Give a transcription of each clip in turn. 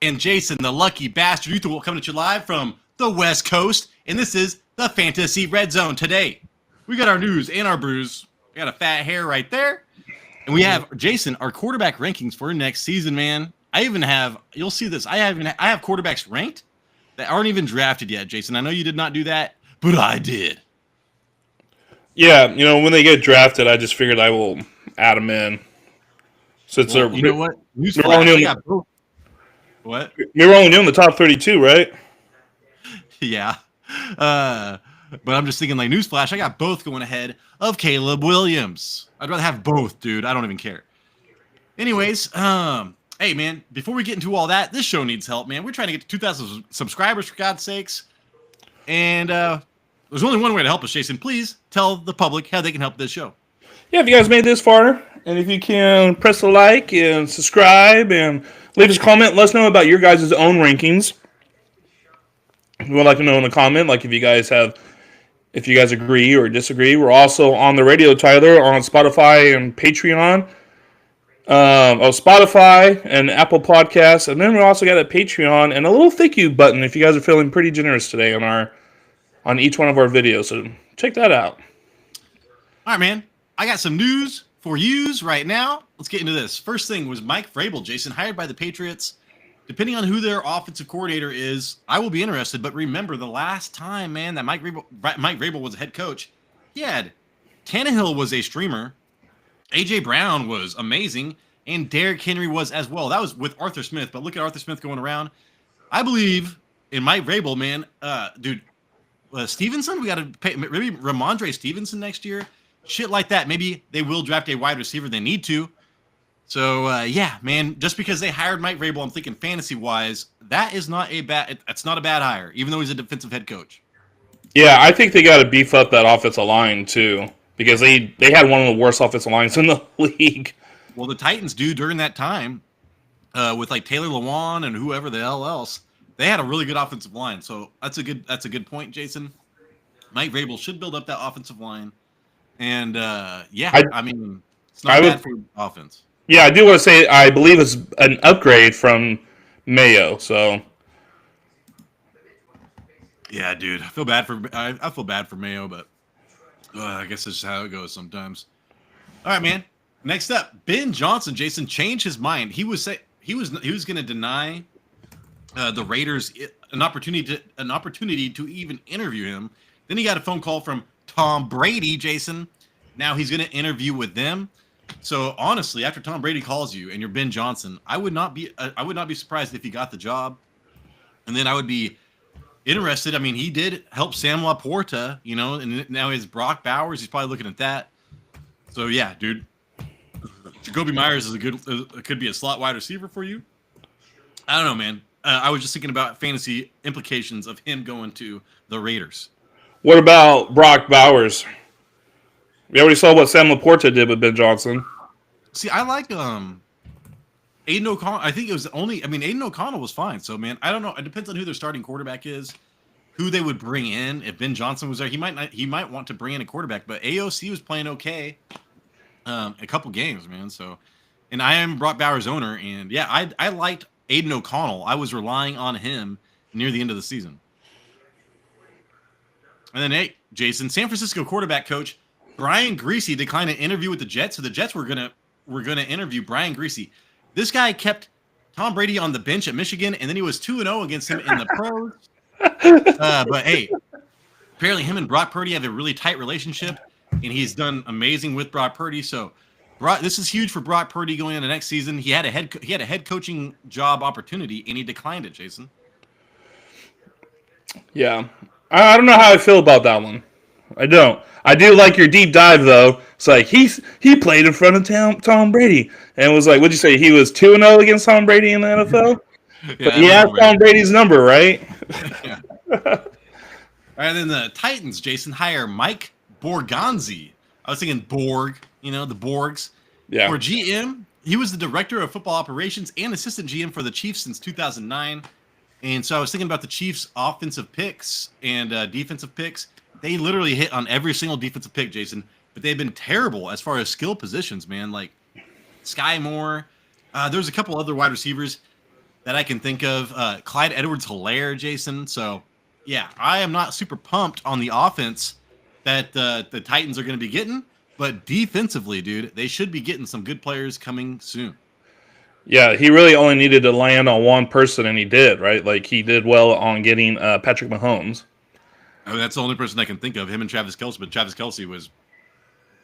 And Jason, the lucky bastard, you coming at you live from the West Coast, and this is the Fantasy Red Zone. Today, we got our news and our brews. We got a fat hair right there, and we have Jason, our quarterback rankings for next season. Man, I even have. You'll see this. I have quarterbacks ranked that aren't even drafted yet. Jason, I know you did not do that, but I did. Yeah, when they get drafted, I just figured I will add them in. So it's Well, you know what? we're Newsflash, I got both. What? We're only doing the top 32, right? Yeah. But I'm just thinking, like, newsflash, I got both going ahead of Caleb Williams. I'd rather have both, dude. I don't even care. Anyways, hey, man, before we get into all that, this show needs help, man. We're trying to get to 2,000 subscribers, for God's sakes. And there's only one way to help us, Jason. Please tell the public how they can help this show. Yeah, if you guys made this far, and if you can press the like and subscribe and leave us a comment, let us know about your guys' own rankings. We would like to know in a comment, like if you guys agree or disagree. We're also on the radio, Tyler, on Spotify and Patreon. Spotify and Apple Podcasts, and then we also got a Patreon and a little thank you button if you guys are feeling pretty generous today on each one of our videos. So check that out. All right, man. I got some news for yous right now. Let's get into this. First thing was Mike Vrabel, Jason, hired by the Patriots. Depending on who their offensive coordinator is, I will be interested. But remember, the last time, man, that Mike Vrabel was a head coach, he had Tannehill was a streamer, A.J. Brown was amazing, and Derrick Henry was as well. That was with Arthur Smith, but look at Arthur Smith going around. I believe in Mike Vrabel, man. Dude, Stevenson, we got to pay maybe Ramondre Stevenson next year. Shit like that. Maybe they will draft a wide receiver. They need to. So, yeah, man, just because they hired Mike Vrabel, I'm thinking fantasy-wise, that's not a bad hire, even though he's a defensive head coach. Yeah, I think they got to beef up that offensive line, too, because they had one of the worst offensive lines in the league. Well, the Titans do during that time with, like, Taylor Lewan and whoever the hell else. They had a really good offensive line, so that's a good point, Jason. Mike Vrabel should build up that offensive line. And, I mean, it's not bad for offense. Yeah, I do want to say I believe it's an upgrade from Mayo. So, yeah, dude, I feel bad for Mayo, but I guess that's just how it goes sometimes. All right, man. Next up, Ben Johnson. Jason changed his mind. He was going to deny the Raiders an opportunity to even interview him. Then he got a phone call from Tom Brady. Jason. Now he's going to interview with them. So honestly, after Tom Brady calls you and you're Ben Johnson, I would not be surprised if he got the job. And then I would be interested. I mean, he did help Sam Laporta, and now he's Brock Bowers. He's probably looking at that. So yeah, dude, Jacoby Myers could be a slot wide receiver for you. I don't know, man. I was just thinking about fantasy implications of him going to the Raiders. What about Brock Bowers? We already saw what Sam Laporta did with Ben Johnson. See, I like Aiden O'Connell. I think Aiden O'Connell was fine. So, man, I don't know. It depends on who their starting quarterback is, who they would bring in. If Ben Johnson was there, he might want to bring in a quarterback. But AOC was playing okay a couple games, man. So, and I am Brock Bowers' owner, and yeah, I liked Aiden O'Connell. I was relying on him near the end of the season. And then, hey, Jason, San Francisco quarterback coach Brian Greasy declined an interview with the Jets, so the Jets were gonna interview Brian Greasy. This guy kept Tom Brady on the bench at Michigan, and then he was 2-0 against him in the pros. But hey, apparently him and Brock Purdy have a really tight relationship, and he's done amazing with Brock Purdy. So, this is huge for Brock Purdy going into next season. He had a head coaching job opportunity, and he declined it. Jason. Yeah, I don't know how I feel about that one. I don't. I do like your deep dive, though. It's like he played in front of Tom Brady. And it was like, what'd you say? He was 2-0 against Tom Brady in the NFL? Yeah, he has Tom Brady's number, right? Yeah. All right, then the Titans, Jason, hire Mike Borgonzi. I was thinking Borg, the Borgs. Yeah. For GM, he was the director of football operations and assistant GM for the Chiefs since 2009. And so I was thinking about the Chiefs' offensive picks and defensive picks. They literally hit on every single defensive pick, Jason, but they've been terrible as far as skill positions, man. Like Sky Moore. There's a couple other wide receivers. that I can think of. Clyde Edwards-Helaire, Jason. So, yeah, I am not super pumped on the offense that the Titans are going to be getting. But defensively, dude, they should be getting some good players coming soon. Yeah, he really only needed to land on one person, and he did, right? Like, he did well on getting Patrick Mahomes. I mean, that's the only person I can think of, him and Travis Kelce. But Travis Kelce was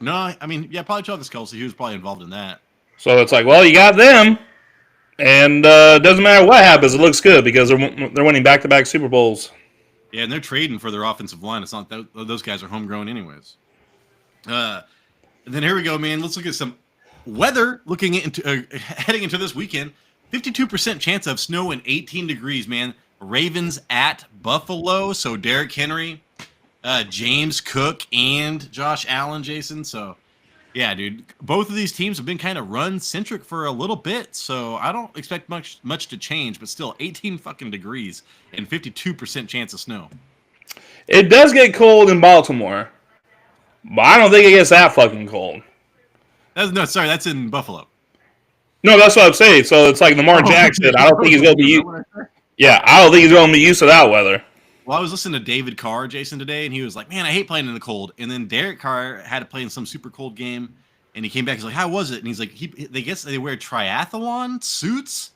no, I mean, yeah, probably Travis Kelce. He was probably involved in that. So it's like, well, you got them, and doesn't matter what happens, it looks good because they're winning back-to-back Super Bowls. Yeah, and they're trading for their offensive line. It's not those guys are homegrown anyways. And then here we go, man. Let's look at some weather. Looking into heading into this weekend, 52% chance of snow and 18 degrees, man. Ravens at Buffalo. So Derrick Henry, James Cook, and Josh Allen, Jason. So yeah, dude, both of these teams have been kind of run centric for a little bit. So I don't expect much to change, but still 18 fucking degrees and 52% chance of snow. It does get cold in Baltimore, but I don't think it gets that fucking cold. That's in Buffalo. No, that's what I'm saying. So it's like Lamar Jackson. I don't think he's going to be. Yeah, I don't think he's going to be used to that weather. Well, I was listening to David Carr, Jason, today, and he was like, "Man, I hate playing in the cold." And then Derek Carr had to play in some super cold game, and he came back. He's like, "How was it?" And he's like, "They guess they wear triathlon suits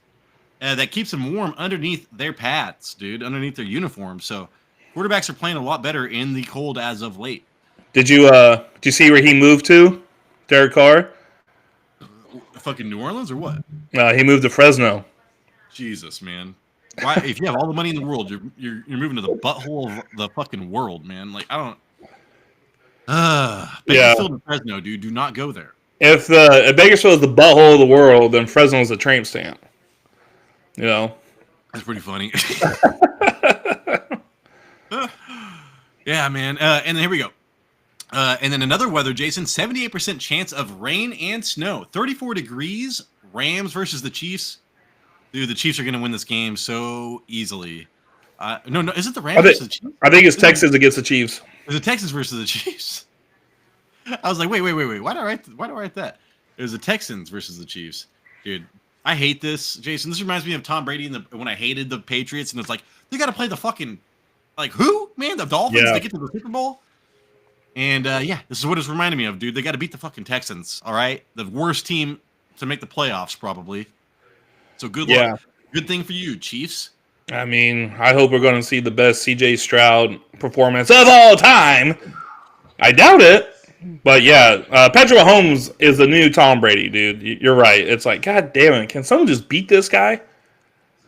that keeps them warm underneath their pads, dude, underneath their uniform." So quarterbacks are playing a lot better in the cold as of late. Did you see where he moved to, Derek Carr? Fucking New Orleans or what? He moved to Fresno. Jesus, man. Why? If you have all the money in the world, you're moving to the butthole of the fucking world, man. Like I don't. Bakersfield and Fresno, dude. Do not go there. If Bakersfield is the butthole of the world, then Fresno is the train stamp. You know. That's pretty funny. Yeah, man. And then here we go. And then another weather, Jason. 78% chance of rain and snow. 34 degrees. Rams versus the Chiefs. Dude, the Chiefs are going to win this game so easily. No, is it the Rams versus the Chiefs? I think it's Texans against the Chiefs. Is it Texans versus the Chiefs? I was like, wait. Why do I write that? It was the Texans versus the Chiefs. Dude, I hate this, Jason. This reminds me of Tom Brady when I hated the Patriots, and it's like, they got to play the fucking, like, who? Man, the Dolphins to get to the Super Bowl? And, yeah, this is what it's reminding me of, dude. They got to beat the fucking Texans, all right? The worst team to make the playoffs, probably. So good luck. Good thing for you, Chiefs. I mean, I hope we're going to see the best C.J. Stroud performance of all time. I doubt it. But, yeah, Patrick Mahomes is the new Tom Brady, dude. You're right. It's like, God damn it. Can someone just beat this guy?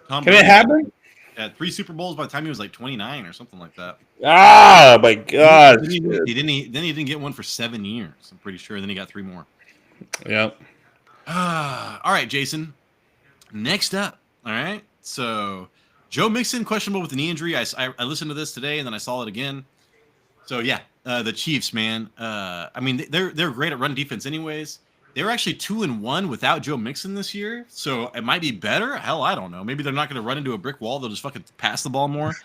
Can it happen? Had 3 Super Bowls by the time he was like 29 or something like that. Ah, my God. He didn't get one for 7 years, I'm pretty sure. Then he got 3 more. Yep. All right, Jason. Next up, all right. So Joe Mixon questionable with a knee injury. I listened to this today and then I saw it again. So yeah, the Chiefs, man. I mean they're great at run defense, anyways. They were actually 2-1 without Joe Mixon this year, so it might be better. Hell, I don't know. Maybe they're not going to run into a brick wall. They'll just fucking pass the ball more.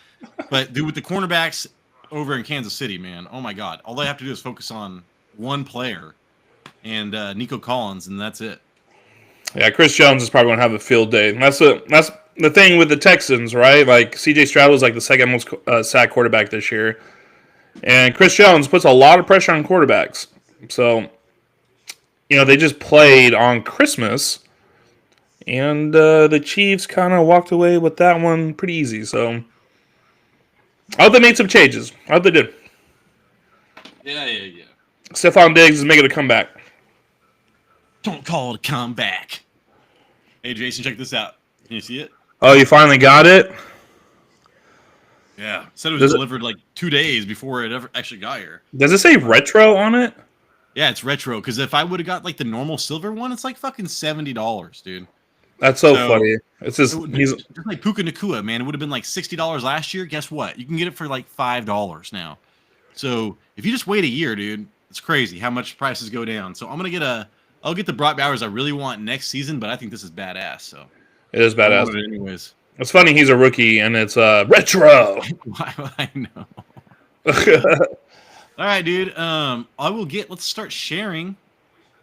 But dude, with the cornerbacks over in Kansas City, man, oh my God, all they have to do is focus on one player and Nico Collins, and that's it. Yeah, Chris Jones is probably going to have a field day. That's the thing with the Texans, right? Like, C.J. Stroud was like the second most sacked quarterback this year. And Chris Jones puts a lot of pressure on quarterbacks. So, you know, they just played on Christmas. And the Chiefs kind of walked away with that one pretty easy. So, I hope they made some changes. I hope they did. Yeah. Stephon Diggs is making a comeback. Don't call it a comeback. Hey, Jason, check this out. Can you see it? Oh, you finally got it? Yeah. Said it was delivered like 2 days before it ever actually got here. Does it say retro on it? Yeah, it's retro. Because if I would have got like the normal silver one, it's like fucking $70, dude. That's so funny. It's just like Puka Nakua, man. It would have been like $60 last year. Guess what? You can get it for like $5 now. So if you just wait a year, dude, it's crazy how much prices go down. So I'll get the Brock Bowers I really want next season, but I think this is badass. So it is badass. Anyways, it's funny he's a rookie and it's retro. I know. All right, dude. Let's start sharing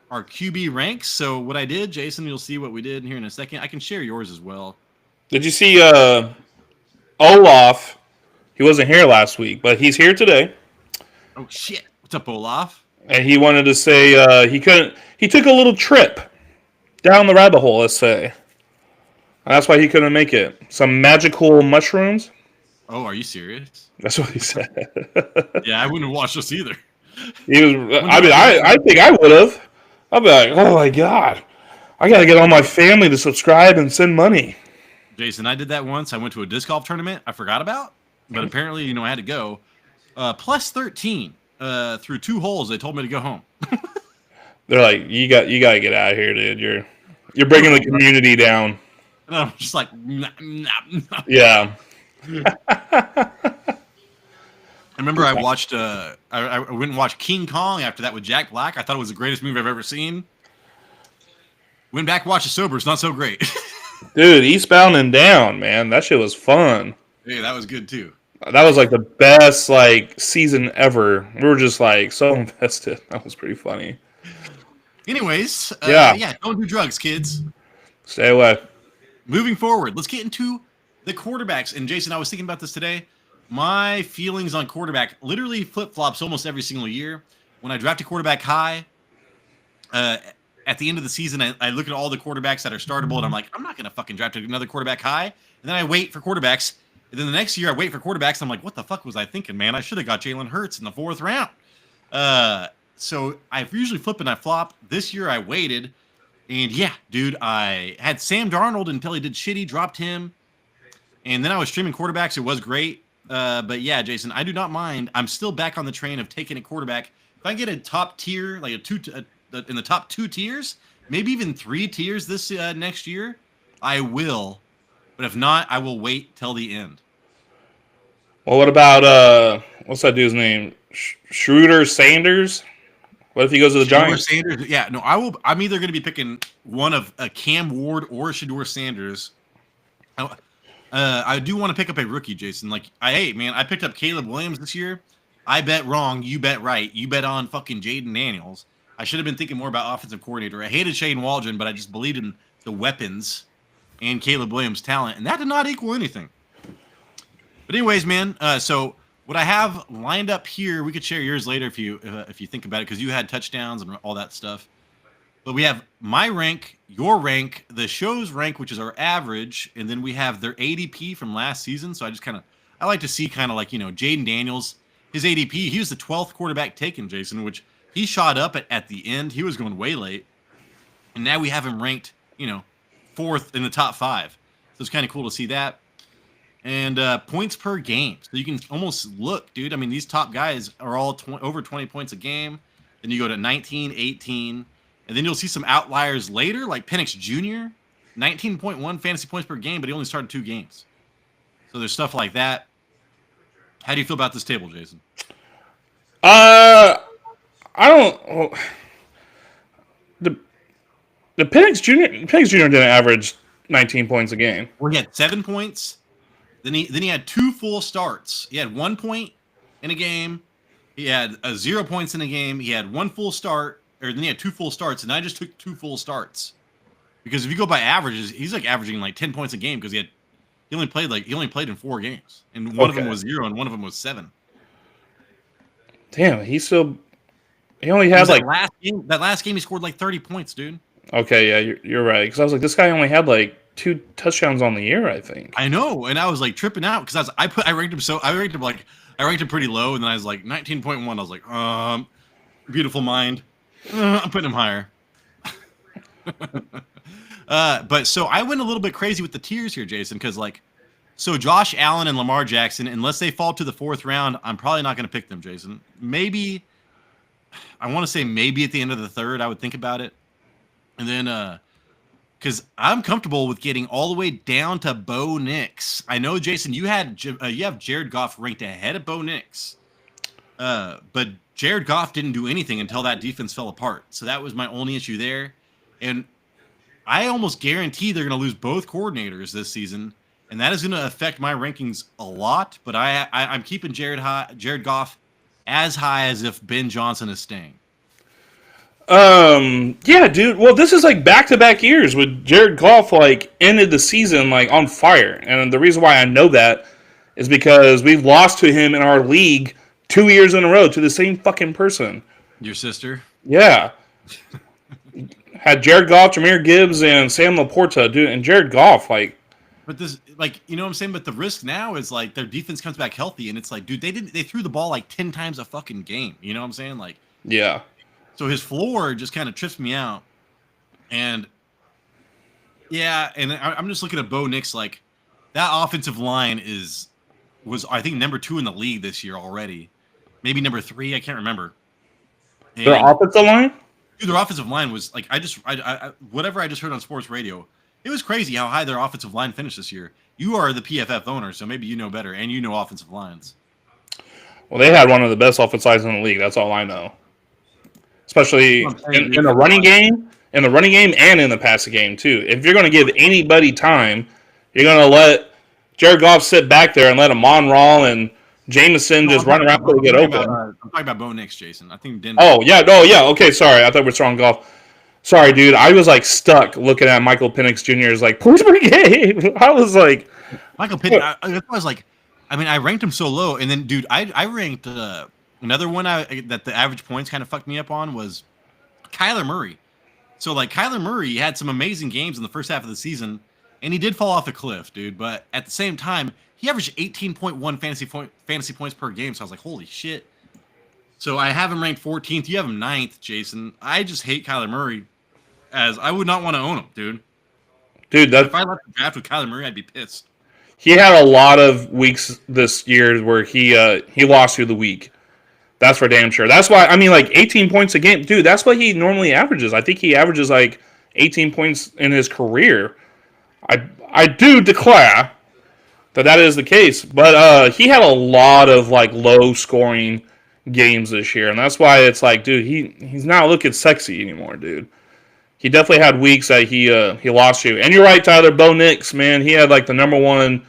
our QB ranks. So what I did, Jason, you'll see what we did here in a second. I can share yours as well. Did you see Olaf? He wasn't here last week, but he's here today. Oh shit! What's up, Olaf? And he wanted to say he couldn't. He took a little trip down the rabbit hole, let's say. And that's why he couldn't make it. Some magical mushrooms. Oh, are you serious? That's what he said. Yeah, I wouldn't have watched this either. He was. I mean, I think I would have. I'd be like, oh my god, I got to get all my family to subscribe and send money. Jason, I did that once. I went to a disc golf tournament I forgot about, but apparently, I had to go. Plus 13 through 2 holes. They told me to go home. They're like, you got to get out of here, dude. You're bringing the community down. And I'm just like, nah, nah, nah. Yeah. I remember I watched. I went and watched King Kong after that with Jack Black. I thought it was the greatest movie I've ever seen. Went back, watched it sober. It's not so great. Dude, Eastbound and Down, man. That shit was fun. Hey, that was good too. That was like the best season ever. We were just so invested. That was pretty funny. Anyways, Yeah. Don't do drugs, kids. Stay away. Moving forward, let's get into the quarterbacks. And Jason, I was thinking about this today. My feelings on quarterback literally flip-flops almost every single year. When I draft a quarterback high, at the end of the season, I look at all the quarterbacks that are startable, and I'm like, I'm not going to fucking draft another quarterback high. And then I wait for quarterbacks. And then the next year, I wait for quarterbacks. And I'm like, what the fuck was I thinking, man? I should have got Jalen Hurts in the 4th round. So I usually flip and I flop. This year, I waited. And yeah, dude, I had Sam Darnold until he did shitty, dropped him. And then I was streaming quarterbacks. It was great. But yeah, Jason, I do not mind. I'm still back on the train of taking a quarterback. If I get a top tier, like in the top 2 tiers, maybe even 3 tiers this next year, I will. But if not, I will wait till the end. Well, what about what's that dude's name? Schroeder Sanders? What if he goes to the Giants? Sanders, yeah, no, I will. I'm either going to be picking one of Cam Ward or Shedeur Sanders. I do want to pick up a rookie, Jason. Hey, man, I picked up Caleb Williams this year. I bet wrong. You bet right. You bet on fucking Jaden Daniels. I should have been thinking more about offensive coordinator. I hated Shane Waldron, but I just believed in the weapons and Caleb Williams' talent, and that did not equal anything. But anyways, man, so what I have lined up here, we could share yours later if you think about it, because you had touchdowns and all that stuff. But we have my rank, your rank, the show's rank, which is our average, and then we have their ADP from last season. So I like to see Jaden Daniels, his ADP. He was the 12th quarterback taken, Jason, which he shot up at the end. He was going way late, and now we have him ranked, 4th in the top 5. So it's kind of cool to see that. And points per game. So you can almost look, dude. I mean, these top guys are all over 20 points a game. Then you go to 19, 18. And then you'll see some outliers later, like Penix Jr., 19.1 fantasy points per game, but he only started 2 games. So there's stuff like that. How do you feel about this table, Jason? I don't. The Penix Jr. didn't average 19 points a game. Well, he had 7 points. Then he had 2 full starts. He had 1 point in a game. He had 0 points in a game. He had 1 full start, or then he had 2 full starts, and I just took 2 full starts. Because if you go by averages, he's averaging 10 points a game because he only played in 4 games, and one of them was 0 and one of them was 7. Damn, he only had that last game he scored 30 points, dude. Okay, yeah, you're right. Because I was like, this guy only had 2 touchdowns on the year, I think. I know, and I was tripping out because I ranked him pretty low, and then I was 19.1. I was like, beautiful mind. I'm putting him higher. But so I went a little bit crazy with the tiers here, Jason, because so Josh Allen and Lamar Jackson, unless they fall to the 4th round, I'm probably not going to pick them, Jason. Maybe, I want to say maybe at the end of the 3rd, I would think about it. And then, because I'm comfortable with getting all the way down to Bo Nix. I know, Jason, you have Jared Goff ranked ahead of Bo Nix. But Jared Goff didn't do anything until that defense fell apart. So that was my only issue there. And I almost guarantee they're going to lose both coordinators this season. And that is going to affect my rankings a lot. But I'm keeping Jared Goff as high as if Ben Johnson is staying. Yeah, dude. Well, this is like back-to-back years with Jared Goff like ended the season like on fire, and the reason why I know that is because we lost to him in our league 2 years in a row to the same fucking person. Your sister. Yeah, had Jared Goff, Jameer Gibbs, and Sam Laporta, dude, and Jared Goff like But this, like, you know what I'm saying? But the risk now is like their defense comes back healthy, and it's like, dude, they threw the ball like 10 times a fucking game. You know what I'm saying? Like, yeah. so his floor just kind of trips me out. And yeah, and I'm just looking at Bo Nix, like that offensive line was I think number 2 in the league this year already, maybe number 3, I can't remember. And Their offensive line. dude, their offensive line was like whatever I just heard on sports radio. It was crazy how high their offensive line finished this year. You are the PFF owner, so maybe you know better, and you know offensive lines. Well, they had one of the best offensive lines in the league. That's all I know. Especially in the running game, and in the passing game too. If you're going to give anybody time, you're going to let Jared Goff sit back there and let Amon-Ra and Jameson just run around till they get open. I'm talking about Bo Nix, Jason. I think Denver. Oh yeah. Okay, sorry. I thought we were throwing golf. Sorry, dude. I was like stuck looking at Michael Penix Jr. like, please bring game. I was like, Michael Pitt. I was like, I mean, I ranked him so low, and then, dude, I ranked another one that the average points kind of fucked me up on was Kyler Murray. So like Kyler Murray had some amazing games in the first half of the season, and he did fall off a cliff, dude. But at the same time, he averaged 18.1 fantasy points per game. So I was like, holy shit. So I have him ranked 14th. You have him 9th, Jason. I just hate Kyler Murray, as I would not want to own him, dude. Dude, If I left the draft with Kyler Murray, I'd be pissed. he had a lot of weeks this year where he lost through the week. That's for damn sure. That's why, I mean, like 18 points a game, dude. That's what he normally averages. I think he averages like 18 points in his career. I do declare that is the case, but he had a lot of like low scoring games this year, and that's why it's like, dude, he's not looking sexy anymore, dude. He definitely had weeks that he lost you. And you're right, Tyler. Bo Nix, man, he had like the number 1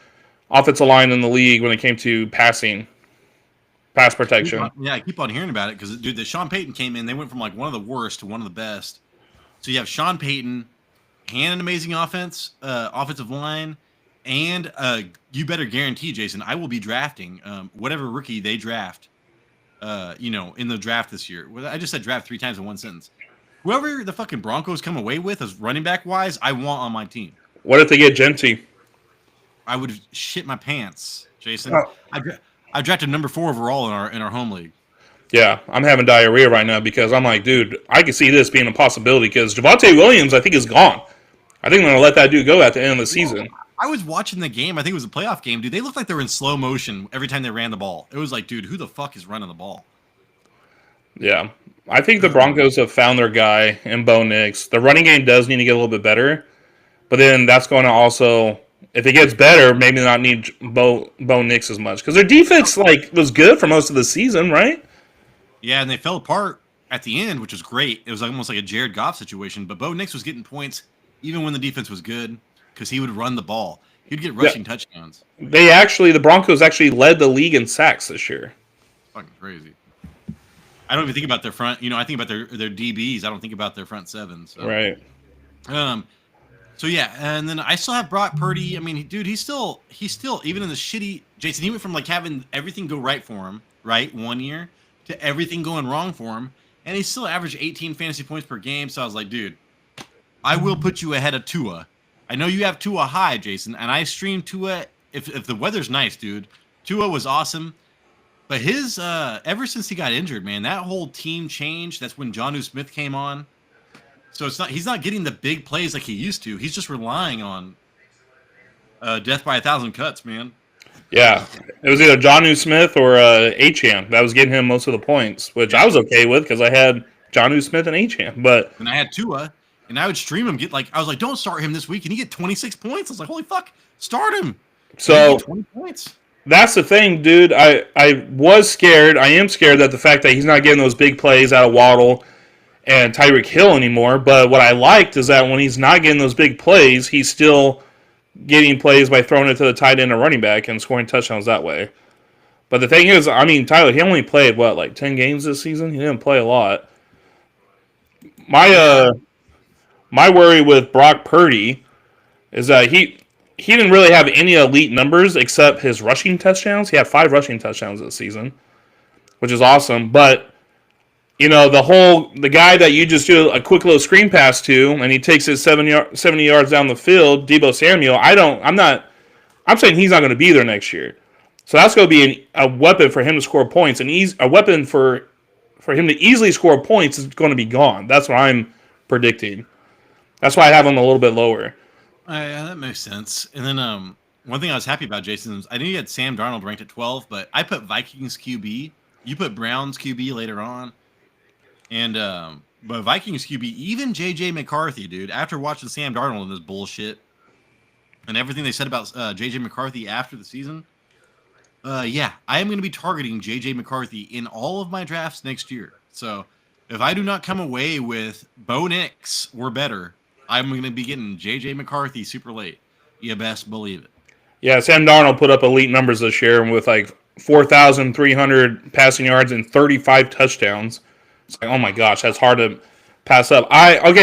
offensive line in the league when it came to pass protection. Yeah, I keep on hearing about it because, dude, the Sean Payton came in. They went from like one of the worst to one of the best. So you have Sean Payton, and an amazing offensive line, and you better guarantee, Jason, I will be drafting whatever rookie they draft. In the draft this year. I just said draft 3 times in one sentence. Whoever the fucking Broncos come away with as running back wise, I want on my team. What if they get Genty? I would shit my pants, Jason. Oh. I drafted number 4 overall in our home league. Yeah, I'm having diarrhea right now because I'm like, dude, I can see this being a possibility because Javonte Williams, I think, is gone. I think they're going to let that dude go at the end of the season. I was watching the game. I think it was a playoff game, dude. They looked like they were in slow motion every time they ran the ball. It was like, dude, who the fuck is running the ball? Yeah. I think the Broncos have found their guy in Bo Nix. The running game does need to get a little bit better, but then that's going to also, if it gets better, maybe not need Bo Nix as much because their defense was good for most of the season, right? Yeah, and they fell apart at the end, which was great. It was almost like a Jared Goff situation, but Bo Nix was getting points even when the defense was good because he would run the ball. He'd get rushing touchdowns. The Broncos actually led the league in sacks this year. Fucking crazy. I don't even think about their front. I think about their DBs. I don't think about their front 7. So. Right. So yeah, and then I still have Brock Purdy. I mean, dude, he's still even in the shitty. Jason, he went from like having everything go right for him, right, 1 year, to everything going wrong for him, and he still averaged 18 fantasy points per game. So I was like, dude, I will put you ahead of Tua. I know you have Tua high, Jason, and I streamed Tua. If the weather's nice, dude, Tua was awesome. But his ever since he got injured, man, that whole team changed. That's when Jonnu Smith came on. So he's not getting the big plays like he used to. He's just relying on death by 1,000 cuts, man. Yeah, it was either Jonnu Smith or Achane that was getting him most of the points, which I was okay with because I had Jonnu Smith and Achane. But and I had Tua, and I would stream him. I was like, don't start him this week, and he get 26 points. I was like, holy fuck, start him. So 20 points. That's the thing, dude. I was scared. I am scared that the fact that he's not getting those big plays out of Waddle and Tyreek Hill anymore. But what I liked is that when he's not getting those big plays, he's still getting plays by throwing it to the tight end or running back and scoring touchdowns that way. But the thing is, I mean, Tyler, he only played, 10 games this season? He didn't play a lot. My worry with Brock Purdy is that he didn't really have any elite numbers except his rushing touchdowns. He had 5 rushing touchdowns this season, which is awesome. But the guy that you just do a quick little screen pass to, and he takes it 70 yards down the field, Debo Samuel. I'm saying he's not going to be there next year. So that's going to be a weapon for him to score points, and a weapon for him to easily score points is going to be gone. That's what I'm predicting. That's why I have him a little bit lower. Yeah, that makes sense. And then one thing I was happy about, Jason, is I knew you had Sam Darnold ranked at 12, but I put Vikings QB. You put Browns QB later on. And but Vikings QB, even JJ McCarthy, dude, after watching Sam Darnold and this bullshit and everything they said about JJ McCarthy after the season, yeah, I am going to be targeting JJ McCarthy in all of my drafts next year. So if I do not come away with Bo Nix or better, I'm going to be getting JJ McCarthy super late. You best believe it. Yeah, Sam Darnold put up elite numbers this year with like 4,300 passing yards and 35 touchdowns. It's like, oh my gosh, that's hard to pass up.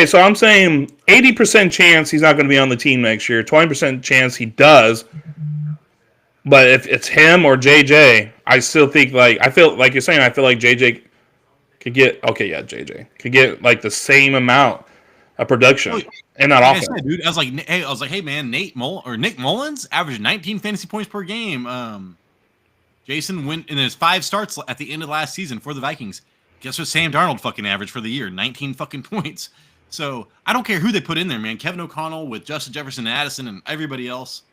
So I'm saying 80% chance he's not going to be on the team next year. 20% chance he does. But if it's him or JJ, I still think I feel like you're saying. I feel like JJ could get JJ could get like the same amount of production in that offense. Dude, I was like, hey man, Nick Mullins averaged 19 fantasy points per game. Jason went in his 5 starts at the end of last season for the Vikings. Guess what Sam Darnold fucking averaged for the year? 19 fucking points. So I don't care who they put in there, man. Kevin O'Connell with Justin Jefferson and Addison and everybody else.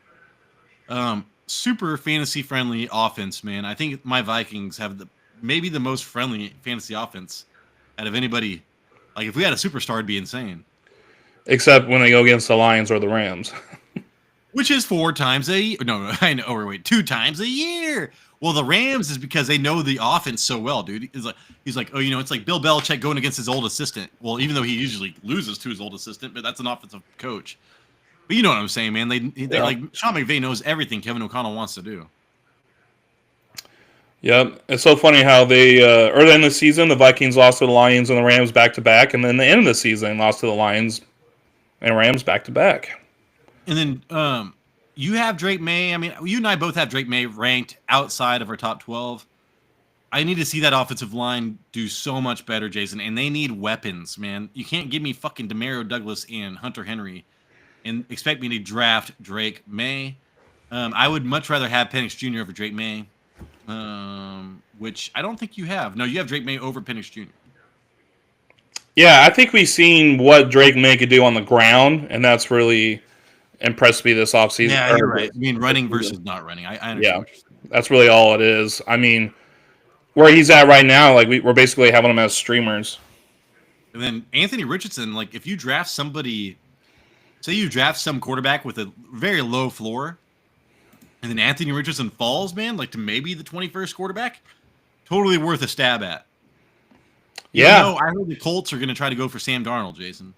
Super fantasy friendly offense, man. I think my Vikings have maybe the most friendly fantasy offense out of anybody. Like if we had a superstar, it'd be insane. Except when they go against the Lions or the Rams. Which is 4 times a year. No, I know. Or wait, 2 times a year. Well, the Rams is because they know the offense so well, dude. He's like, it's like Bill Belichick going against his old assistant. Well, even though he usually loses to his old assistant, but that's an offensive coach. But you know what I'm saying, man. They like Sean McVay knows everything Kevin O'Connell wants to do. Yep. It's so funny how they early in the season the Vikings lost to the Lions and the Rams back to back, and then the end of the season lost to the Lions and Rams back to back. And then you have Drake May. I mean, you and I both have Drake May ranked outside of our top 12. I need to see that offensive line do so much better, Jason. And they need weapons, man. You can't give me fucking Demario Douglas and Hunter Henry and expect me to draft Drake May. I would much rather have Penix Jr. over Drake May, which I don't think you have. No, you have Drake May over Penix Jr. Yeah, I think we've seen what Drake May could do on the ground, and that's really impressed me this offseason. Yeah, you're right. I mean, running versus not running. I understand. Yeah, that's really all it is. I mean, where he's at right now, like we're basically having him as streamers. And then Anthony Richardson, like if you draft somebody, say you draft some quarterback with a very low floor, and then Anthony Richardson falls, man, like to maybe the 21st quarterback, totally worth a stab at. Yeah. I heard the Colts are going to try to go for Sam Darnold, Jason.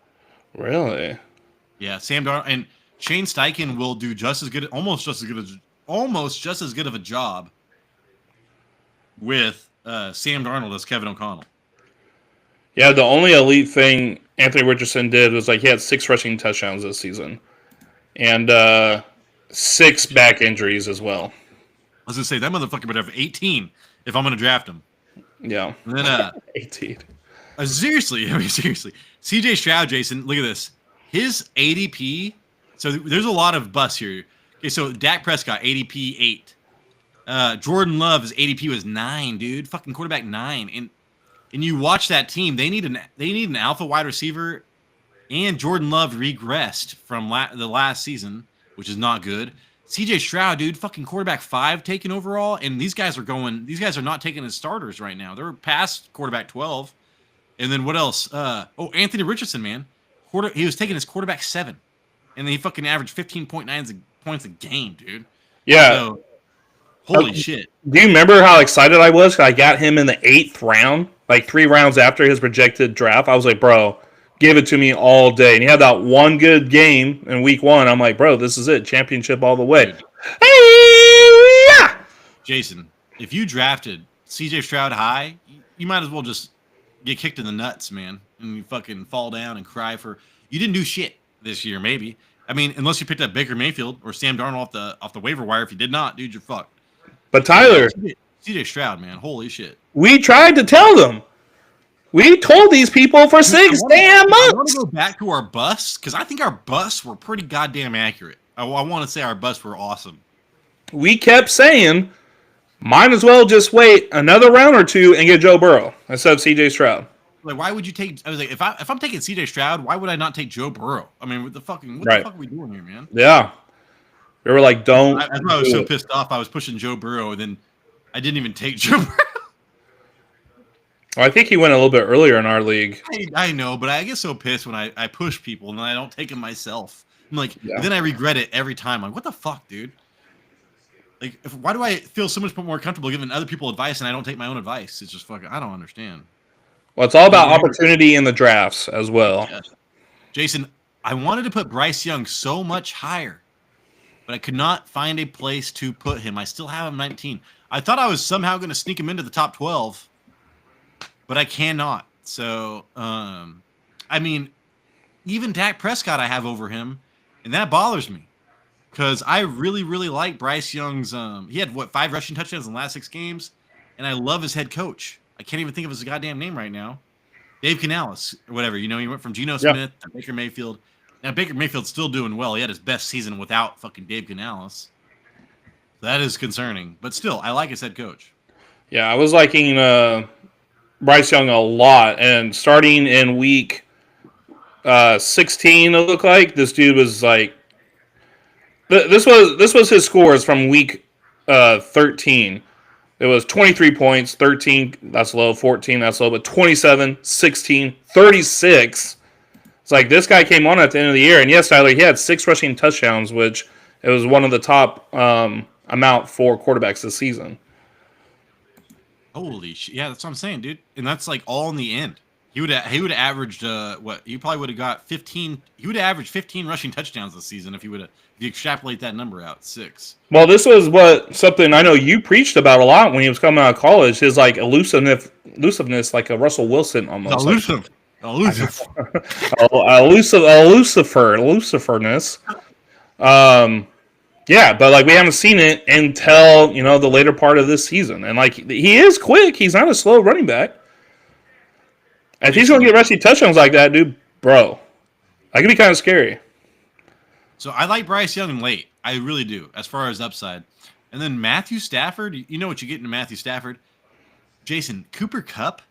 Really? Yeah, Sam Darnold and Shane Steichen will do almost just as good of a job with Sam Darnold as Kevin O'Connell. Yeah, the only elite thing Anthony Richardson did was he had 6 rushing touchdowns this season, and 6 back injuries as well. I was gonna say that motherfucker would have 18 if I'm gonna draft him. Yeah. And then 18. Seriously, CJ Stroud, Jason, look at this. His ADP. So there's a lot of busts here. Okay, so Dak Prescott ADP 8. Jordan Love, his ADP was 9, dude. Fucking quarterback 9. And you watch that team. They need an alpha wide receiver, and Jordan Love regressed from the last season, which is not good. CJ Stroud, dude, fucking quarterback 5 taken overall, and these guys are not taking as starters right now. They're past quarterback 12. And then what else? Anthony Richardson, man. He was taking his quarterback 7. And then he fucking averaged 15.9 points a game, dude. Yeah. So, holy shit. Do you remember how excited I was? I got him in the 8th round, like 3 rounds after his projected draft. I was like, bro, give it to me all day. And he had that one good game in week 1. I'm like, bro, this is it. Championship all the way. Hey, Jason, if you drafted CJ Stroud high, you might as well just get kicked in the nuts, man. and you fucking fall down and cry for you didn't do shit this year, maybe. I mean, unless you picked up Baker Mayfield or Sam Darnold off the waiver wire. If you did not, dude, you're fucked. But But yeah, Tyler, CJ Stroud, man, holy shit. we tried to tell them. We told these people for Dude, 6 damn I want to months. go back to our busts because I think our busts were pretty goddamn accurate. I want to say our busts were awesome. We kept saying, might as well just wait another round or two and get Joe Burrow instead of CJ Stroud. Like, why would you take? I was like, if I'm taking CJ Stroud, why would I not take Joe Burrow? I mean, what the fuck are we doing here, man? Yeah. They were like, don't. That's why I was so pissed off. I was pushing Joe Burrow, and then I didn't even take Joe Burrow. Well, I think he went a little bit earlier in our league. I know, but I get so pissed when I push people and then I don't take them myself. I'm like, Yeah. then I regret it every time. I'm like, what the fuck, dude? Like, why do I feel so much more comfortable giving other people advice and I don't take my own advice? It's just fucking, I don't understand. Well, it's all about opportunity in the drafts as well. Yes. Jason, I wanted to put Bryce Young so much higher, but I could not find a place to put him. I still have him 19. I thought I was somehow going to sneak him into the top 12, but I cannot. So, I mean, even Dak Prescott I have over him, and that bothers me because I really, really like Bryce Young's. He had, 5 rushing touchdowns in the last 6 games, and I love his head coach. I can't even think of his goddamn name right now. Dave Canales, or whatever. You know, he went from Geno Smith to Baker Mayfield. Now, Baker Mayfield's still doing well. He had his best season without fucking Dave Canales. That is concerning. But still, I like his head coach. Yeah, I was liking Bryce Young a lot. And starting in week 16, it looked like, this dude was like... This was his scores from week 13. It was 23 points, 13, that's low, 14, that's low, but 27, 16, 36. It's like this guy came on at the end of the year, and yes, Tyler, he had 6 rushing touchdowns, which it was one of the top amount for quarterbacks this season. Holy shit. Yeah, that's what I'm saying, dude. And that's like all in the end. He would have averaged he probably would have got 15. He would have averaged 15 rushing touchdowns this season if you extrapolate that number out, 6. Well, this was something I know you preached about a lot when he was coming out of college. His like elusiveness, like a Russell Wilson almost. Elusive. Luciferness. Yeah, but like we haven't seen it until the later part of this season, and like he is quick. He's not a slow running back. If he's going to get rushing touchdowns like that, dude, bro, that could be kind of scary. So I like Bryce Young late. I really do, as far as upside. And then Matthew Stafford, you know what you get in Matthew Stafford. Jason, Cooper Kupp,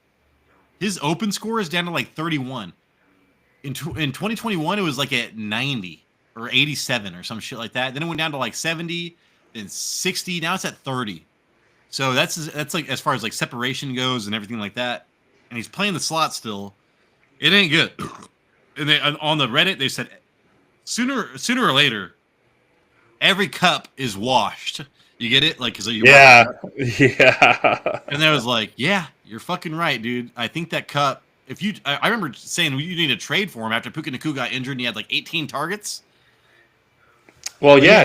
his open score is down to like 31. In 2021, it was like at 90 or 87 or some shit like that. Then it went down to like 70, then 60. Now it's at 30. So that's like as far as like separation goes and everything like that. And he's playing the slot still. It ain't good. And on the Reddit, they said sooner or later, every cup is washed. You get it? Like, yeah. And I was like, yeah, you're fucking right, dude. I think that cup. I remember saying you need to trade for him after Puka Nacua got injured and he had like 18 targets. Well, yeah,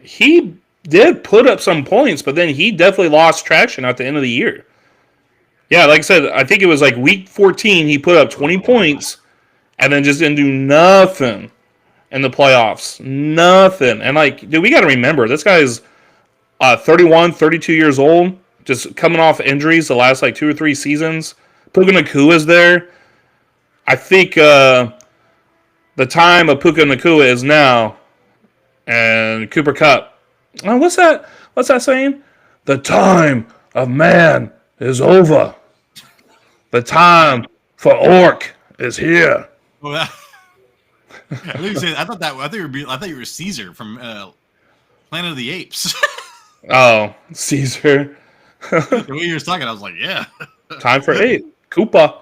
he did put up some points, but then he definitely lost traction at the end of the year. Yeah, like I said, I think it was like week 14, he put up 20 points and then just didn't do nothing in the playoffs. Nothing. And like, dude, we got to remember, this guy is 31, 32 years old, just coming off injuries the last like 2 or 3 seasons. Puka Nacua is there. I think the time of Puka Nacua is now. And Cooper Kupp. Oh, what's that? What's that saying? The time of man is over. The time for orc is here. Well, I thought you were Caesar from Planet of the Apes. Oh, Caesar. The way you were talking, I was like, yeah. Time for 8. Koopa.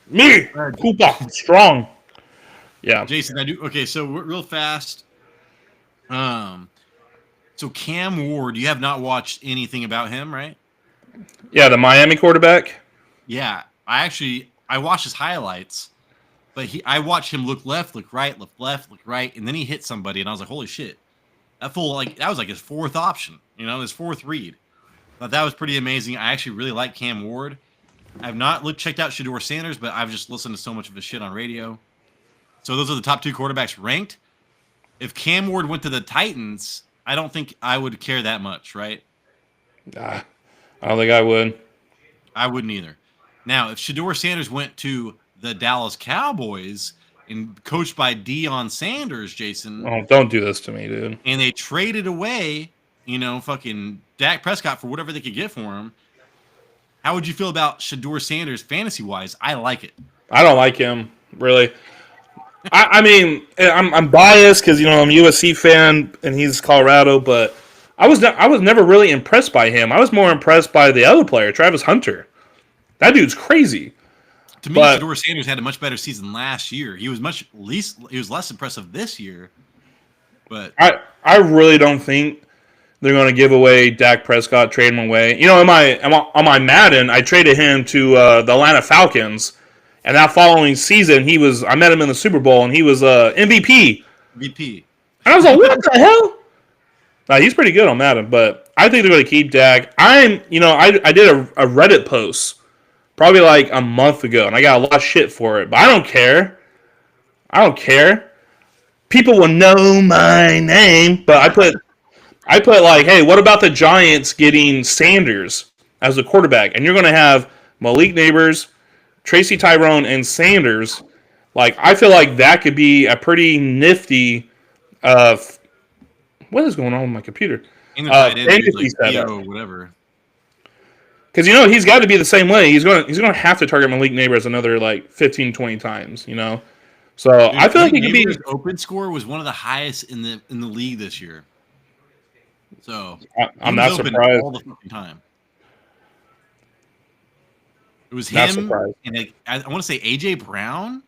Me. Koopa. Strong. Yeah. Jason, I do. Okay, so real fast. So Cam Ward, you have not watched anything about him, right? Yeah, the Miami quarterback. Yeah, I watched his highlights, but I watched him look left, look right, look left, look right, and then he hit somebody, and I was like, holy shit. That was like his 4th option, his 4th read. But that was pretty amazing. I actually really like Cam Ward. I've not checked out Shador Sanders, but I've just listened to so much of his shit on radio. So those are the top 2 quarterbacks ranked. If Cam Ward went to the Titans, I don't think I would care that much, right? I don't think I would. I wouldn't either. Now, if Shador Sanders went to the Dallas Cowboys and coached by Deion Sanders, Jason, Oh, don't do this to me, dude. and they traded away, fucking Dak Prescott for whatever they could get for him, how would you feel about Shador Sanders fantasy-wise? I like it. I don't like him, really. I mean, I'm biased because I'm a USC fan and he's Colorado, but I was never really impressed by him. I was more impressed by the other player, Travis Hunter. That dude's crazy. To me, Shador Sanders had a much better season last year. He was less impressive this year. But I really don't think they're going to give away Dak Prescott, trade him away. On my Madden, I traded him to the Atlanta Falcons. And that following season, I met him in the Super Bowl, and he was MVP. MVP. And I was like, what the hell? He's pretty good on Madden, but I think they're going to keep Dak. I did a Reddit post probably like a month ago, and I got a lot of shit for it, but I don't care. People will know my name, but I put like, hey, what about the Giants getting Sanders as a quarterback? And you're going to have Malik Neighbors, Tracy Tyrone, and Sanders. Like, I feel like that could be a pretty nifty. What is going on with my computer? Fantasy setup or whatever. Because he's got to be the same way. He's going to have to target Malik Neighbors another like 15, 20 times. So dude, I feel like he could be. Open score was one of the highest in the league this year. So I'm not surprised. All the fucking time. It was him and I want to say AJ Brown.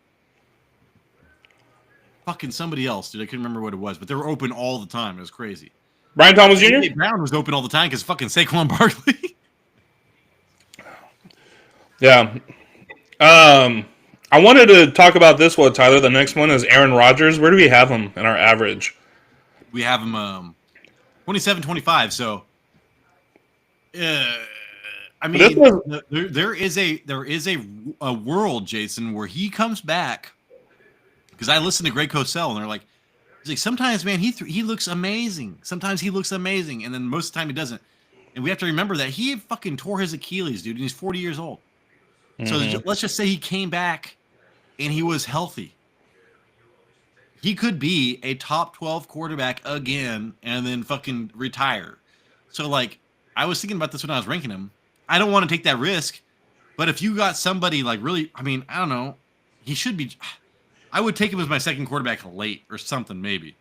Fucking somebody else, dude. I couldn't remember what it was, but they were open all the time. It was crazy. Brian Thomas Jr. AJ Brown was open all the time because fucking Saquon Barkley. Yeah. I wanted to talk about this one, Tyler. The next one is Aaron Rodgers. Where do we have him in our average? We have him 27-25. So, I mean, there is a world, Jason, where he comes back. Because I listened to Greg Cosell, and they're like, he's like, sometimes, man, he looks amazing. Sometimes he looks amazing, and then most of the time he doesn't. And we have to remember that he fucking tore his Achilles, dude, and he's 40 years old. Mm-hmm. So let's just say he came back and he was healthy. He could be a top 12 quarterback again and then fucking retire. So, like, I was thinking about this when I was ranking him. I don't want to take that risk, but if you got somebody like really, I mean, I don't know, he should be. I would take him as my second quarterback late or something, maybe.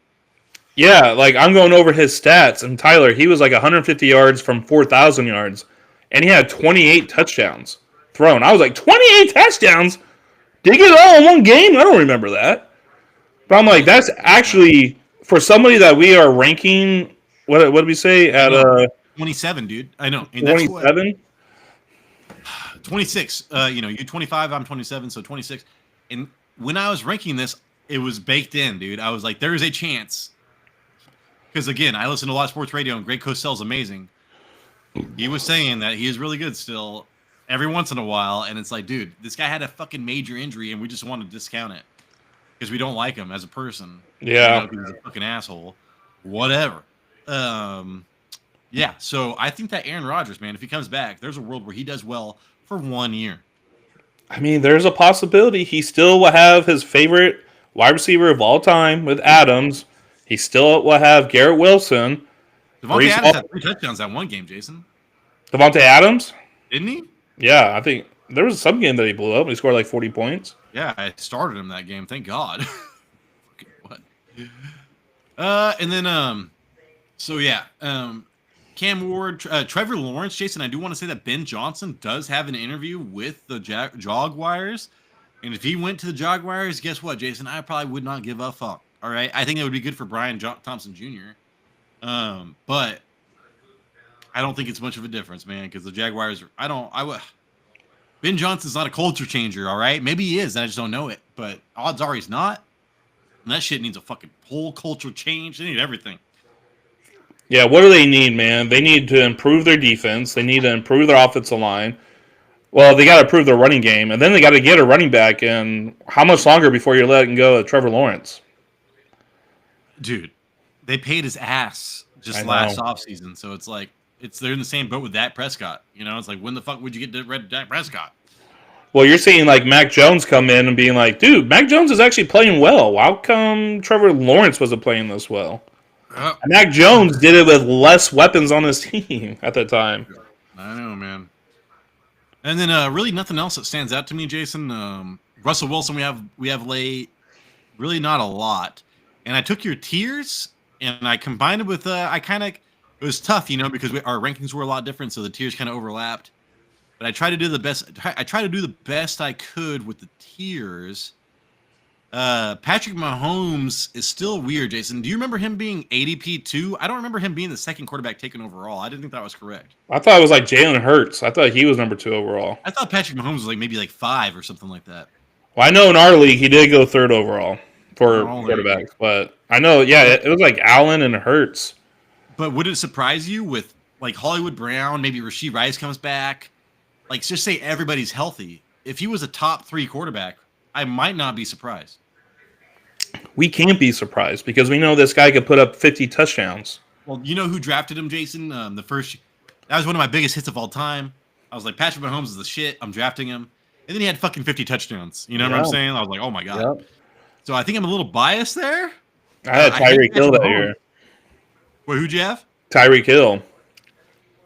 Yeah, like I'm going over his stats, and Tyler, he was like 150 yards from 4,000 yards, and he had 28 touchdowns thrown. I was like, 28 touchdowns? Did he get it all in one game? I don't remember that. But I'm like, that's actually, for somebody that we are ranking, what did we say? At 27, dude. I know. 27? 26. You 25, I'm 27, so 26. And when I was ranking this, it was baked in, dude. I was like, there is a chance. Because, again, I listen to a lot of sports radio, and Greg Cosell's amazing. He was saying that he is really good still every once in a while, and it's like, dude, this guy had a fucking major injury, and we just want to discount it because we don't like him as a person. Yeah. He's a fucking asshole. Whatever. Yeah, so I think that Aaron Rodgers, man, if he comes back, there's a world where he does well for 1 year. I mean, there's a possibility he still will have his favorite wide receiver of all time with Adams. He still will have Garrett Wilson. Devontae Adams had 3 touchdowns that one game, Jason. Devontae Adams? Didn't he? Yeah, I think there was some game that he blew up. He scored like 40 points. Yeah, I started him that game. Thank God. What? And then, so yeah, Cam Ward, Trevor Lawrence, Jason, I do want to say that Ben Johnson does have an interview with the Jaguars. And if he went to the Jaguars, guess what, Jason? I probably would not give a fuck. All right. I think that would be good for Brian Thompson Jr. But I don't think it's much of a difference, man, because the Jaguars Ben Johnson's not a culture changer, all right? Maybe he is, and I just don't know it. But odds are he's not. And that shit needs a fucking whole culture change. They need everything. Yeah, what do they need, man? They need to improve their defense. They need to improve their offensive line. Well, they got to improve their running game, and then they got to get a running back. And how much longer before you're letting go of Trevor Lawrence? Dude, they paid his ass I just know. last offseason. So it's like they're in the same boat with Dak Prescott. You know, it's like when the fuck would you get to red Dak Prescott? Well, you're seeing like Mac Jones come in and being like, dude, Mac Jones is actually playing well. How come Trevor Lawrence wasn't playing this well? Uh, And Mac Jones did it with less weapons on his team at the time. I know, man. And then really nothing else that stands out to me, Jason. Russell Wilson, we have late, really not a lot. And I took your tiers and I combined it with it was tough, you know, because our rankings were a lot different, so the tiers kind of overlapped. But I tried to do the best. I tried to do the best I could with the tiers. Patrick Mahomes is still weird, Jason. Do you remember him being ADP 2? I don't remember him being the second quarterback taken overall. I didn't think that was correct. I thought it was like Jalen Hurts. I thought he was number 2 overall. I thought Patrick Mahomes was like maybe like 5 or something like that. Well, I know in our league he did go 3rd overall for Oh, there you quarterbacks, but I know, yeah, it was like Allen and Hurts. But would it surprise you with like Hollywood Brown, maybe Rashee Rice comes back? Like, just say everybody's healthy. If he was a top 3 quarterback, I might not be surprised. We can't be surprised because we know this guy could put up 50 touchdowns. Well, you know who drafted him, Jason? That was one of my biggest hits of all time. I was like, Patrick Mahomes is the shit. I'm drafting him. And then he had fucking 50 touchdowns. You know what I'm saying? I was like, oh my God. Yep. So I think I'm a little biased there. I had Tyreek Hill that year. Wait, who'd you have? Tyreek Hill.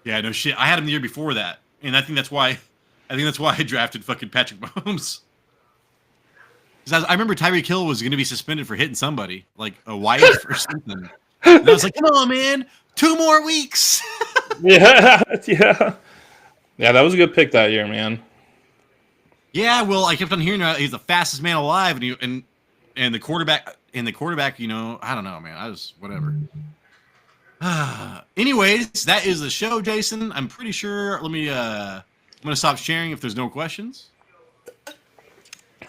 Yeah, no shit. I had him the year before that. And I think that's why I drafted fucking Patrick Mahomes. Because I remember Tyreek Hill was going to be suspended for hitting somebody, like a wife or something. And I was like, come on, man. 2 more weeks. Yeah. Yeah, that was a good pick that year, man. Yeah, well, I kept on hearing he's the fastest man alive, and the quarterback, you know, I don't know, man. I was whatever. Anyways, that is the show, Jason. I'm pretty sure. I'm gonna stop sharing if there's no questions.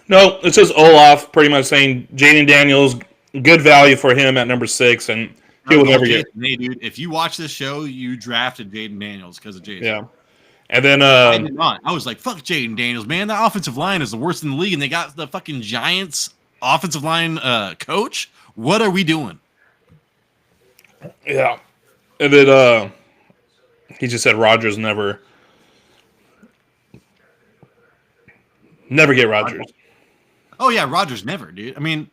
No, it's just Olaf pretty much saying Jaden Daniels, good value for him at number 6, and he will never get. Hey, dude, if you watch this show, you drafted Jaden Daniels because of Jason. Yeah. And then I did not. I was like, fuck Jaden Daniels, man. That offensive line is the worst in the league, and they got the fucking Giants offensive line coach. What are we doing? yeah. And then he just said Rodgers never get Rodgers. Oh yeah, Rodgers never, dude. I mean,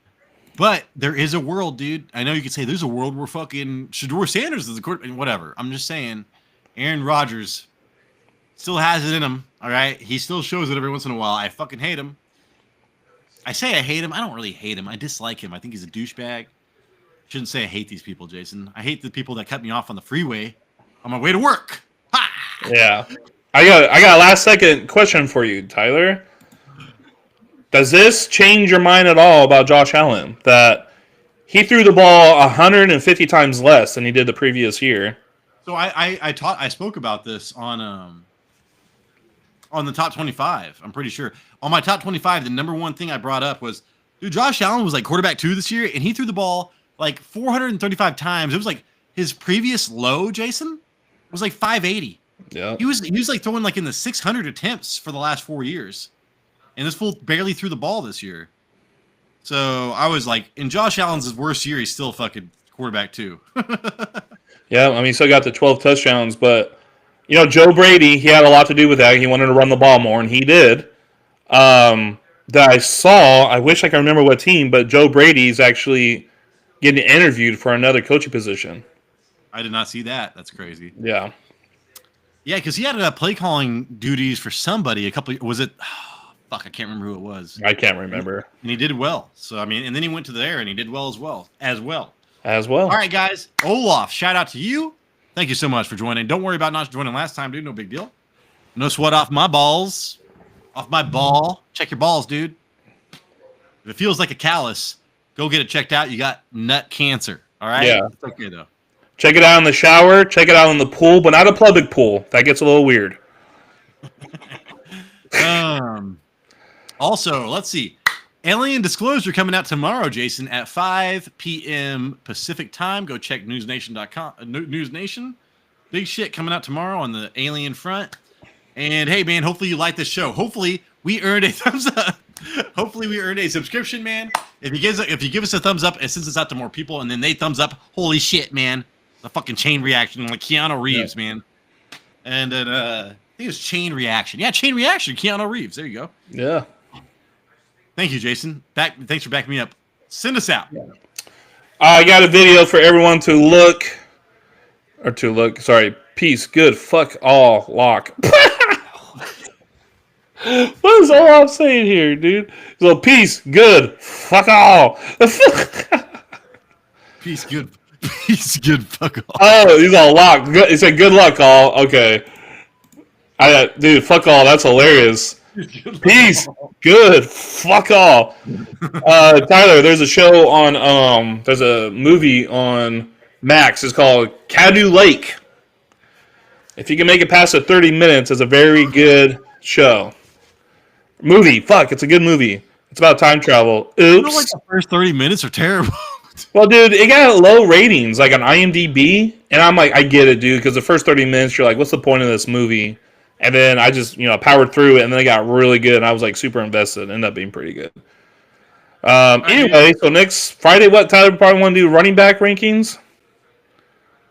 but there is a world, dude. I know you could say there's a world where fucking Shador Sanders is the quarterback. Whatever. I'm just saying, Aaron Rodgers still has it in him. All right, he still shows it every once in a while. I fucking hate him. I say I hate him. I don't really hate him. I dislike him. I think he's a douchebag. Shouldn't say I hate these people, Jason. I hate the people that cut me off on the freeway on my way to work. Ha! Yeah. I got a last second question for you, Tyler. Does this change your mind at all about Josh Allen? That he threw the ball 150 times less than he did the previous year. So I spoke about this on the top 25. I'm pretty sure on my top 25, the number one thing I brought up was, dude, Josh Allen was like quarterback 2 this year, and he threw the ball like 435 times. It was like his previous low, Jason, was like 580. Yeah. He was like throwing like in the 600 attempts for the last 4 years. And this fool barely threw the ball this year. So I was like, in Josh Allen's worst year, he's still fucking quarterback 2. Yeah, I mean, he still got the 12 touchdowns, but, you know, Joe Brady, he had a lot to do with that. He wanted to run the ball more, and he did. That I saw, I wish I could remember what team, but Joe Brady's actually getting interviewed for another coaching position. I did not see that. That's crazy. Yeah. Yeah, because he had play calling duties for somebody. Was it? Fuck, I can't remember who it was. I can't remember. And he did well. So I mean, and then he went to there and he did well as well. All right, guys. Olaf, shout out to you. Thank you so much for joining. Don't worry about not joining last time, dude. No big deal. No sweat off my balls. Off my ball. Check your balls, dude. If it feels like a callus, go get it checked out. You got nut cancer. All right? Yeah. It's okay, though. Check it out in the shower. Check it out in the pool, but not a public pool. That gets a little weird. Also, let's see. Alien Disclosure coming out tomorrow, Jason, at 5 p.m. Pacific time. Go check newsnation.com. News Nation. Big shit coming out tomorrow on the alien front. And hey, man, hopefully you like this show. Hopefully we earned a thumbs up. Hopefully we earned a subscription, man. If you give us a thumbs up, it sends us out to more people, and then they thumbs up. Holy shit, man! The fucking chain reaction, like Keanu Reeves, man. And then I think it was chain reaction. Yeah, chain reaction. Keanu Reeves. There you go. Yeah. Thank you, Jason. Thanks for backing me up. Send us out. Yeah. I got a video for everyone to look. Sorry. Peace. Good. Fuck all. Lock. What is all I'm saying here, dude? So peace. Good. Fuck all. Peace. Good. Peace. Good. Fuck all. Oh, he's all locked. He said good luck all. Okay. Dude, fuck all. That's hilarious. Peace. Good. Fuck all. Tyler, there's a show on there's a movie on Max. It's called Cadu Lake. If you can make it past the 30 minutes, it's a very good show. Movie. Fuck, it's a good movie. It's about time travel. Oops. I feel like the first 30 minutes are terrible. Well, dude, it got low ratings, like on IMDb, and I'm like, I get it, dude, because the first 30 minutes, you're like, what's the point of this movie? And then I just, powered through it, and then it got really good, and I was like super invested. It ended up being pretty good. Anyway, so next Friday, what Tyler probably want to do? Running back rankings?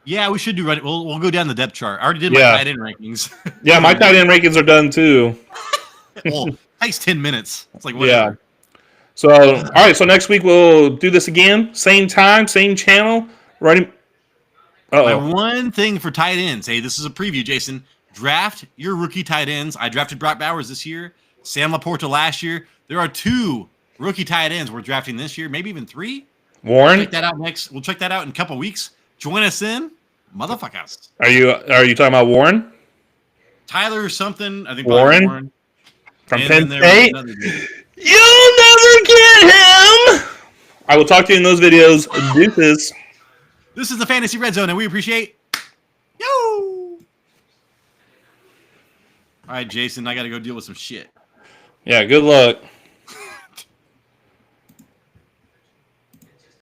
Yeah, we should do running. We'll go down the depth chart. I already did my tight end rankings. Yeah, my tight end rankings are done too. Well, it takes 10 minutes. It's like whatever. Yeah. So, all right. So next week we'll do this again, same time, same channel. Running. My one thing for tight ends. Hey, this is a preview, Jason. Draft your rookie tight ends. I drafted Brock Bowers this year. Sam Laporta last year. There are 2 rookie tight ends we're drafting this year, maybe even 3. Warren. We'll check that out in a couple weeks. Join us in, motherfuckers. Are you talking about Warren? Tyler or something? I think Warren from Penn State. You'll never get him. I will talk to you in those videos. Deuces. This is the Fantasy Red Zone, and we appreciate you. All right, Jason, I got to go deal with some shit. Yeah, good luck.